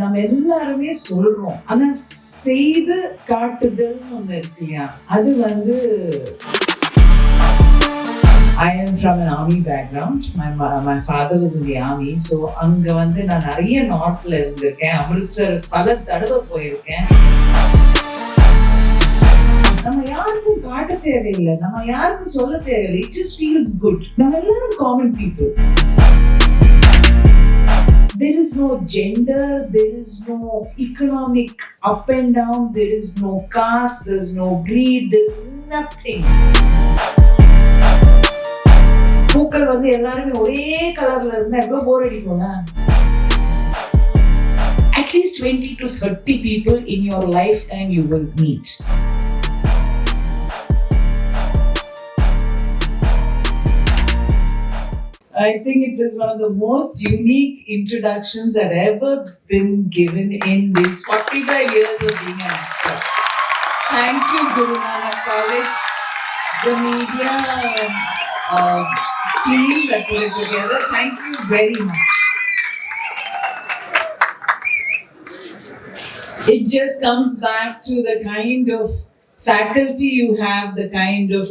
நம்ம எல்லாருமே சொல்றோம், ஆனா செய்து காட்டுதல்னு ஒண்ணு இருக்கு இல்லையா? அது I am from an army background. My father was in the army. So அங்க நான் நிறைய நார்த்ல இருந்திருக்கேன். அமிர்த்சர் பல தடவை போயிருக்கேன். நம்ம யாருக்கும் காட்ட தேவையில்லை, நம்ம யாருக்கும் சொல்ல தேவையில்லை. It just feels good. நம்ம எல்லாரும் common people. There is no gender, there is no economic up and down, there is no caste, there is no greed, there is nothing. பூக்கள் எல்லாருமே ஒரே கலர்ல இருந்தா எவ்வளவு போர் அடிக்கும்ல? At least 20 to 30 people in your lifetime you will meet. I think it was one of the most unique introductions that ever been given in these 45 years of being an actor. Thank you, Guru Nanak College, the media team that put it together. Thank you very much. It just comes back to the kind of faculty you have, the kind of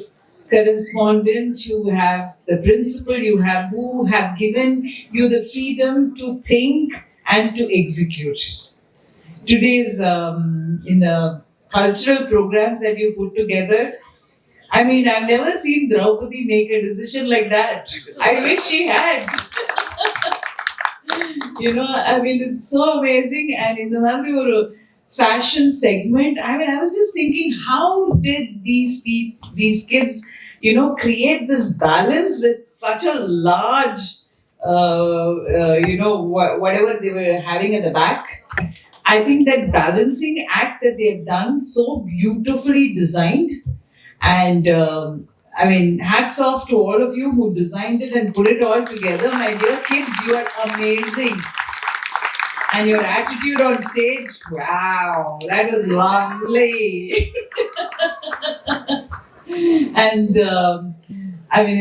correspondent you have, the principal you have, who have given you the freedom to think and to execute. Today's in the cultural programs that you put together, I mean, I've never seen Draupadi make a decision like that. I wish she had. I mean, it's so amazing. And in the fashion segment, I mean, I was just thinking, how did these kids create this balance with such a large, whatever they were having at the back. I think that balancing act that they've done, so beautifully designed. And I mean, hats off to all of you who designed it and put it all together. My dear kids, you are amazing. And your attitude on stage, wow, that was lovely. And I mean,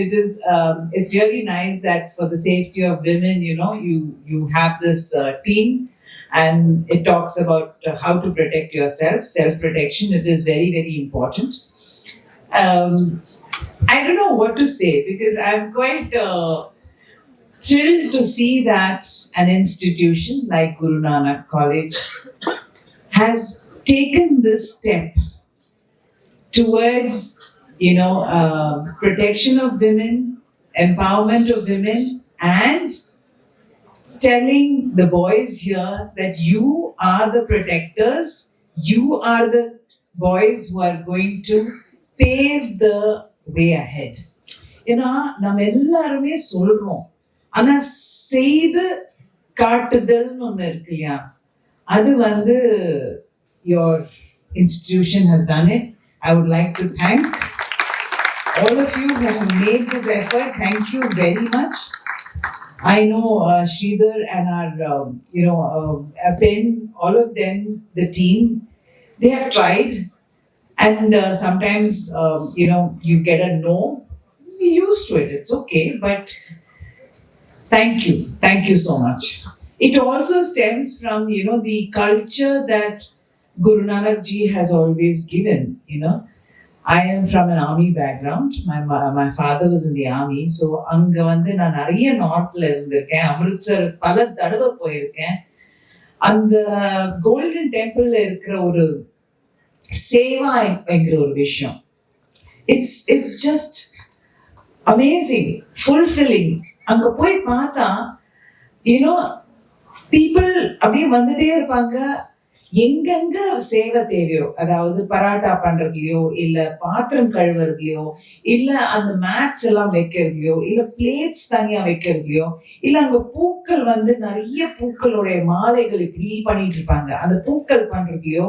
it's really nice that for the safety of women, you have this team, and it talks about how to protect yourself, self-protection. It is very, very important. I don't know what to say, because I'm quite thrilled to see that an institution like Guru Nanak College has taken this step towards protection of women, empowerment of women, and telling the boys here that you are the protectors, you are the boys who are going to pave the way ahead. நம்ம எல்லாருமே சொல்றோம், ஆனா செய்து காட்டுதல்னு ஒண்ணு இருக்கு இல்லையா? அது your institution has done it. I would like to thank all of you who have made this effort. Thank you very much. I know Sridhar and our Pen, all of them, the team, they have tried. And sometimes, you get a no. We're used to it. It's okay. But thank you. Thank you so much. It also stems from, the culture that Guru Nanak Ji has always given. I am from an army background. My father was in the army. So அங்க நான் நிறைய நார்த்ல இருந்திருக்கேன். அமிர்த்சர் பல தடவை போயிருக்கேன். அந்த golden டெம்பிள்ல இருக்கிற ஒரு சேவா என்கிற ஒரு விஷயம், இட்ஸ் ஜஸ்ட் அமேசிங், ஃபுல்ஃபில்லிங். அங்க போய் பார்த்தா பீப்புள் அப்படியே வந்துட்டே இருப்பாங்க. எங்கெங்க சேவை தேவையோ, அதாவது பராட்டா பண்றதுலயோ, இல்ல பாத்திரம் கழுவுறதுலயோ, இல்ல அந்த மேட்ஸ் எல்லாம் வைக்கிறதுலயோ, இல்ல பிளேட்ஸ் தனியா வைக்கிறதுலயோ, இல்ல அங்க பூக்கள் நிறைய பூக்களுடைய மாலைகள் இப்படி பண்ணிட்டு இருப்பாங்க. அந்த பூக்கள் பண்றதுலயோ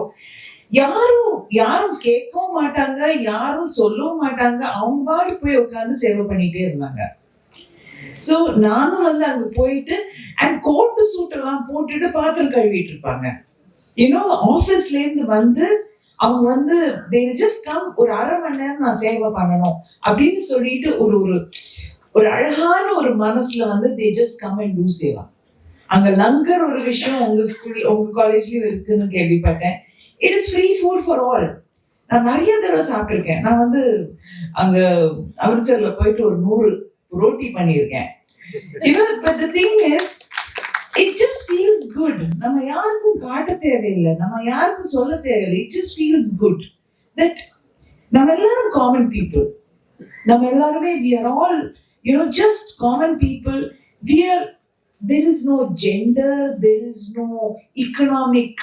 யாரும் கேட்கவும் மாட்டாங்க, யாரும் சொல்லவும் மாட்டாங்க. அவங்க பாட்டு போய் உட்காந்து சேவை பண்ணிட்டே இருந்தாங்க. சோ நானும் அங்க போயிட்டு அண்ட் கோட்டு சூட் எல்லாம் போட்டுட்டு பாத்திரம் கழுவிட்டு இருப்பாங்க. ஆபீஸ்ல இருந்து அவங்க they just come, ஒரு அரை மணி நேரம் நான் சேவை பண்ணணும் அப்படின்னு சொல்லிட்டு ஒரு அழகான ஒரு மனசுல they just come and do Seva. அங்க லங்கர் ஒரு விஷயம் உங்க ஸ்கூல் உங்க காலேஜ்லயும் இருக்குன்னு கேள்விப்பட்டேன். It is free food for all. நான் நிறைய தடவை சாப்பிட்டிருக்கேன். நான் அங்க அமிர்தசர்ல போயிட்டு ஒரு 100 ரோட்டி பண்ணியிருக்கேன். But the thing is, it just feels good. நம்ம யாருக்கும் காட்ட தேவையில்லை, நம்ம யாருக்கும் சொல்ல தேவையில்லை. It just feels good that நம்ம எல்லாரும் common people. நம்ம எல்லாருமே we are all just common people. There is no gender, there is no economic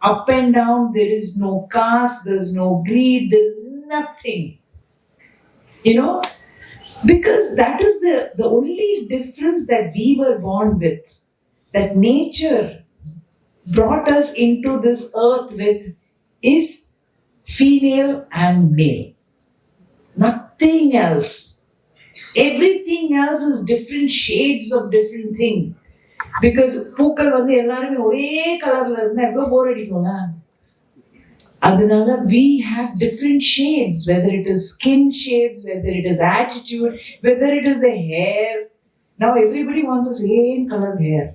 up and down, there is no caste, there is no greed, there is nothing. Because that is the only difference that we were born with, that nature brought us into this earth with, is female and male. Nothing else. Everything else is different shades of different thing. Because பூக்கள் எல்லாருமே ஒரே கலர்ல இருந்தா எவ்வளவு போர் அடிக்கும்ல. அதனால we have different shades, whether it is skin shades, whether it is attitude, whether it is the hair. Now everybody wants the same color hair.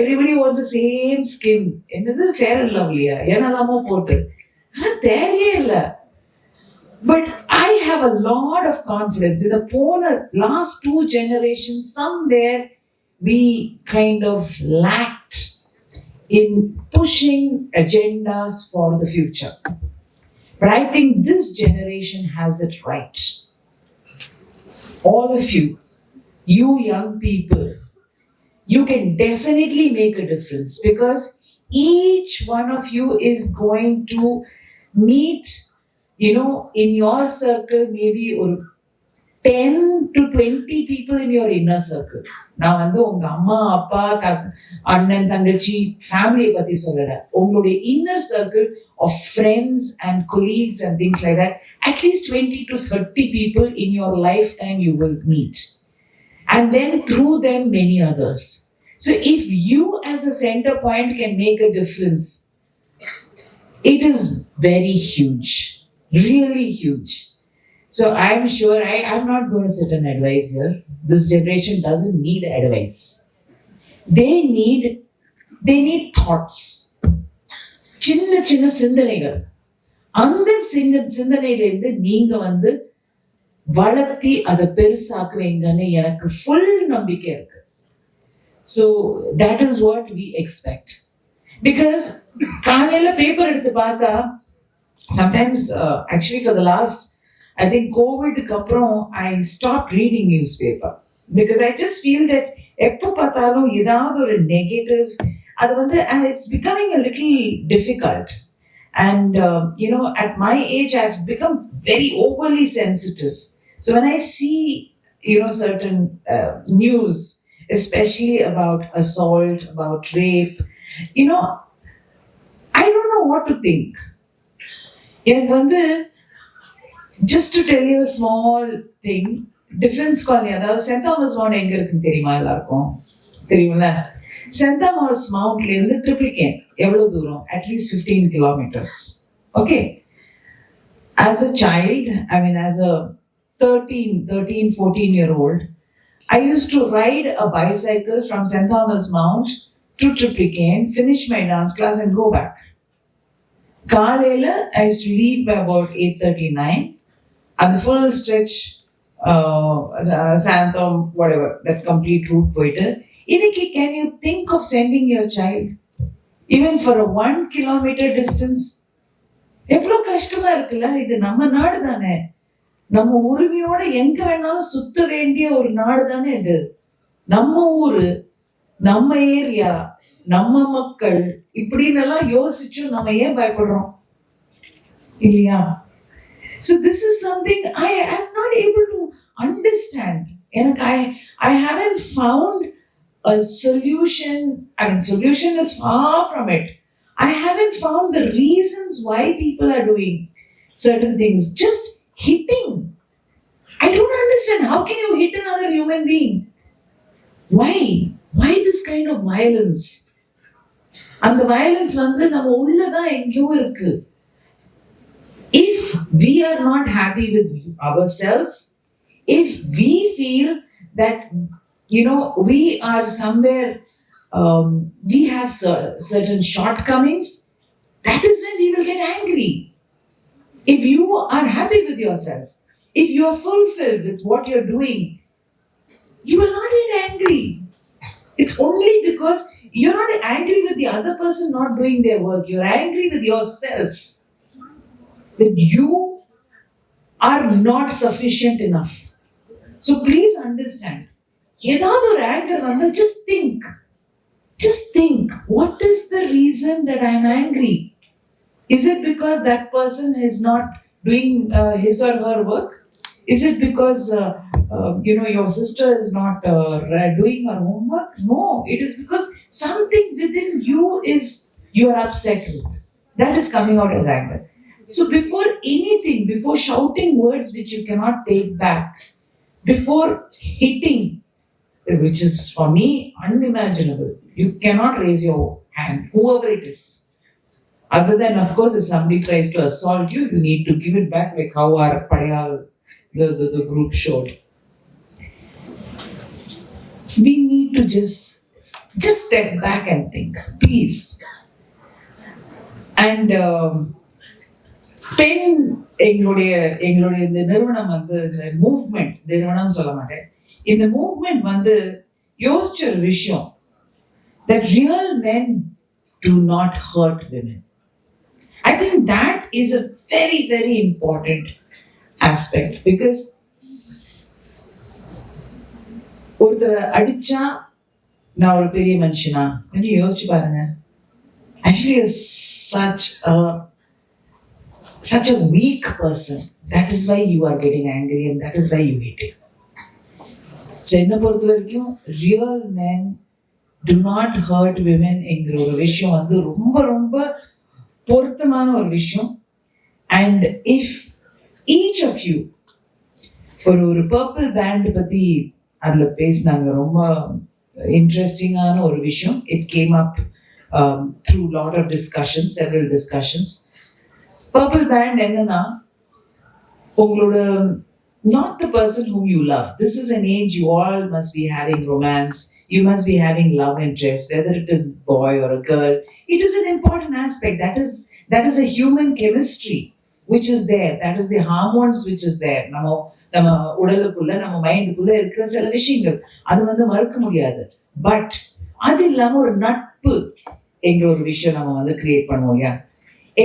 Everybody wants the same skin. என்னது fair and lovely என்னலாமோ போட்டு தேவையே இல்லை. But I have a lot of confidence in the last 2 generations. Somewhere we kind of lacked in pushing agendas for the future. But I think this generation has it right. All of you young people, you can definitely make a difference, because each one of you is going to meet, in your circle, maybe 10 to 20 people in your inner circle. நான் உங்க அம்மா அப்பா அண்ணன் தங்கச்சி ஃபேமிலியை பத்தி சொல்லல, உங்களுடைய inner circle of friends and colleagues and things like that, at least 20 to 30 people in your lifetime you will meet, and then through them many others. So if you as a center point can make a difference, it is very huge, really huge. So I'm sure I'm not going to sit and advise here. This generation doesn't need advice. They need thoughts. சின்ன சிந்தனைகள். அந்த சிந்தனையிலிருந்து நீங்க வளர்த்தி அதை பெருசாக்குவீங்கன்னு எனக்கு full நம்பிக்கை இருக்கு. So that is what we expect. Because காலையில பேப்பர் எடுத்து பார்த்தா, sometimes actually for the last, I think COVID அப்புறம் I stopped reading newspaper, because I just feel that எப்போ பார்த்தாலும் ஏதாவது ஒரு நெகட்டிவ், அது and it's becoming a little difficult. And at my age I've become very overly sensitive. So when I see certain news, especially about assault, about rape, I don't know what to think. எனக்கு just to tell you a small thing, Defense Colony, அதாவது send Thomas mount எங்க இருக்குன்னு தெரியுமா? எல்லாருக்கும் தெரியும்ல. Send Thomas மவுண்ட்ல இருந்து ட்ரிப்ளிகேன் எவ்வளவு தூரம்? At least 15 kilometers. Okay. As a child, as a 14-year-old, I used to ride a bicycle from St. Thomas Mount to Triplicane, finish my dance class and go back. Kalayla, I used to leave by about 8:39, and the full stretch, Santham, whatever, that complete route poite. Iniki, can you think of sending your child even for a 1 kilometer distance? எவ்வளோ கஷ்டமா இருக்குல்ல. இது நம்ம நாடு தானே, நம்ம உரிமையோட எங்க வேணாலும் சுத்த வேண்டிய ஒரு நாடு தானே இது. நம்ம ஊரு, நம்ம ஏரியா, நம்ம மக்கள், இப்படின்னு எல்லாம் யோசிச்சும் நம்ம ஏன் பயப்படுறோம் இல்லையா? So this is something I am not able to understand. And I haven't found a solution. Solution is far from it. I haven't found the reasons why people are doing certain things. Just hitting. I don't understand. How can you hit another human being? Why? Why this kind of violence? And the violence நம்ம உள்ளதான் எங்கேயோ இருக்கு. If we are not happy with ourselves, if we feel that we are somewhere, we have certain shortcomings. That is when we will get angry. If you are happy with yourself, if you are fulfilled with what you're doing, you will not get angry. It's only because you're not angry with the other person not doing their work. You're angry with yourself that you are not sufficient enough. So please understand. Anger, just think. Just think. What is the reason that I'm angry? Is it because that person is not doing his or her work? Is it because your sister is not doing her homework? No, it is because something within you are upset with. That is coming out as anger. So before anything, before shouting words which you cannot take back, before hitting, which is for me unimaginable, you cannot raise your hand, whoever it is. Other than, of course, if somebody tries to assault you, you need to give it back, like how our Padayal, the group showed. We need to just step back and think, please. And பெண் எங்களுடைய இந்த நிறுவனம் இந்த movement நிறுவனம் சொல்ல மாட்டேன், இந்த movement யோசிச்ச ஒரு விஷயம், that real men do not hurt women. I think that is a very, very important aspect, because ஒருத்தர் அடிச்சா நான் ஒரு பெரிய மனுஷனா கொஞ்சம் யோசிச்சு பாருங்க. Actually, such a weak person. That is why you are getting angry and that is why you hate it. So என்ன பொறுத்த வரைக்கும் real men do not hurt women என்கிற ஒரு விஷயம் ரொம்ப ரொம்ப பொருத்தமான ஒரு விஷயம். And if each of you ஒரு purple band பத்தி அதுல பேசினாங்க, ரொம்ப இன்ட்ரெஸ்டிங்கான ஒரு விஷயம். It came up through lot of discussions, several discussions. Purple band என்னன்னா, உங்களோட not the person whom you love. This is an age you all must be having romance. You must be having love interest, whether it is boy or a girl. It is an important aspect. That is a human chemistry which is there. That is the hormones which is there. நம்ம உடலுக்குள்ள நம்ம மைண்டுக்குள்ள இருக்கிற சில விஷயங்கள் அது மறுக்க முடியாது. But அது இல்லாம ஒரு நட்பு என்கிற ஒரு விஷயம் நம்ம கிரியேட் பண்ணுவோம் இல்லையா?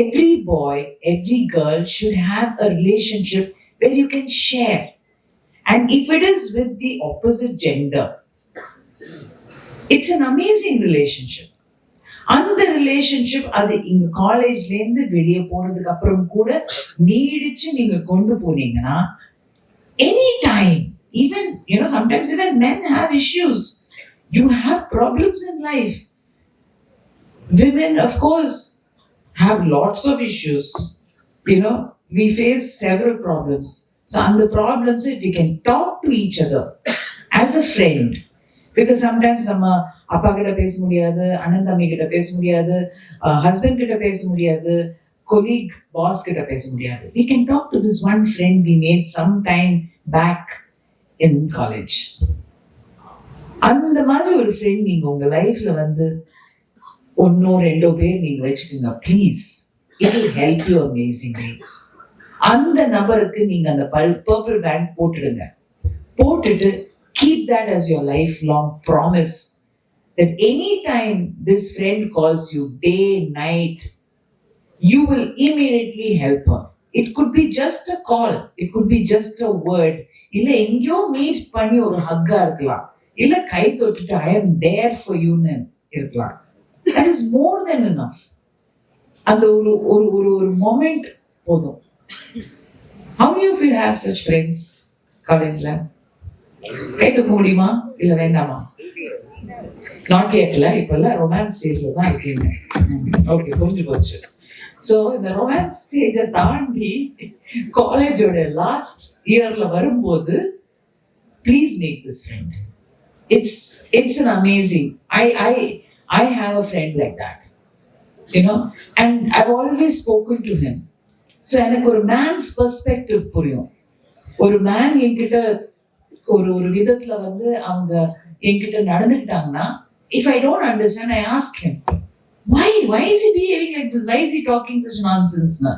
Every boy, every girl should have a relationship where you can share. And if it is with the opposite gender, it's an amazing relationship. அந்த ரிலேஷன்ஷிப் அது இங்க காலேஜ்ல இருந்து வெளியே போனதுக்கு அப்புறம் கூட நீடிச்சு நீங்க கொண்டு போனீங்கன்னா, anytime, even sometimes even men have issues. You have problems in life. Women, of course, have lots of issues. We face several problems. So on the problems, if we can talk to each other as a friend, because sometimes நம்ம அப்பா கிட்ட பேச முடியாது, அண்ணன் தம்பி கிட்ட பேச முடியாது, ஹஸ்பண்ட் கிட்ட பேச முடியாது, colleague, boss கிட்ட பேச முடியாது. We can talk to this one friend we made some time back in college. அந்த மாதிரி ஒரு friend நீங்க உங்க லைஃப்ல ஒன்னோ ரெண்டோ பேர் நீங்க வச்சுக்கோங்க, please. It will help you amazingly. அந்த நபருக்கு நீங்க அந்த purple band போட்டுட்டு keep that as your lifelong promise, that anytime this friend calls you day, night, you will immediately help her. It could be just a call, it could be just a word, இல்ல எங்கேயோ meet பண்ணி ஒரு hakka இருக்கலாம், இல்ல கை தொட்டுட்டு I am there for you ன்னு இருக்கலாம். That is more than enough. அந்த ஒரு மொமெண்ட் போதும். How many of you have such friends காலேஜ்ல? கை தூக்க முடியுமா இல்ல வேண்டாமா? நாட் yetல, இப்ப ரொமான்ஸ் ஸ்டேஜ்ல தான் இருக்கீங்க. ஓகே, புரிஞ்சு போச்சு. ஸோ இந்த ரொமான்ஸ் ஸ்டேஜை தாண்டி காலேஜோட லாஸ்ட் இயர்ல வரும்போது please make this friend. It's an amazing. I have a friend like that, and I've always spoken to him. So எனக்கு ஒரு மேன்ஸ் பெர்ஸ்பெக்டிவ் புரியும். ஒரு மேன் என்கிட்ட ஒரு விதத்துல அவங்க என்கிட்ட நடந்துக்கிட்டாங்கன்னா, if I don't understand, I ask him, why is he behaving like this? Why is he talking such nonsense now?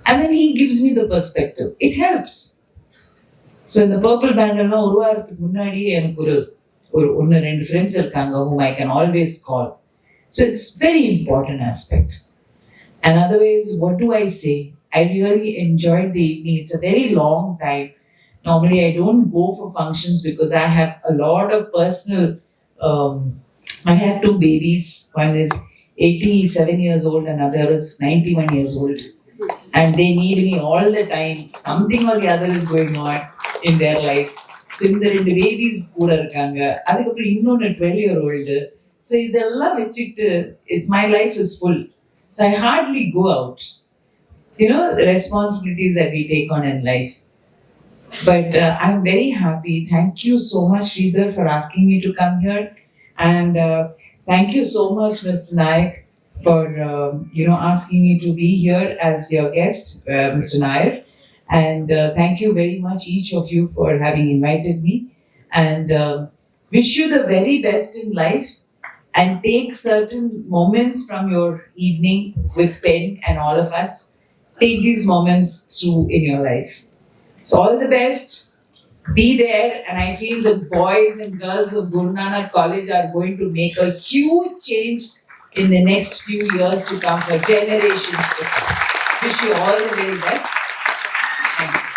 And then he gives me the perspective. It helps. So in the purple band எல்லாம் ஒரு வாரத்துக்கு முன்னாடி எனக்கு ஒரு ஒன்று ரெண்டு friends இருக்காங்க whom I can always call. So it's very important aspect. And otherwise, what do I say? I really enjoyed the evening. It's a very long time. Normally, I don't go for functions because I have a lot of personal. I have two babies. One is 87 years old, and another is 91 years old. And they need me all the time. Something or the other is going on in their lives. So, in the babies, கூட இருக்காங்க. அதுக்கப்புறம் இன்னொன்று 12-year-old. So, இதெல்லாம் வச்சுட்டு my life is full. So, I hardly go out. The responsibilities that we take on in life. But I'm very happy. Thank you so much, Sridhar, for asking me to come here. And thank you so much, Mr. Nayak, for asking me to be here as your guest, Mr. Nayak. And thank you very much, each of you, for having invited me. And wish you the very best in life. And take certain moments from your evening with Pen and all of us. Take these moments through in your life. So all the best. Be there, and I feel the boys and girls of Guru Nanak College are going to make a huge change in the next few years to come, for generations to come. Wish you all the very best. Thank you.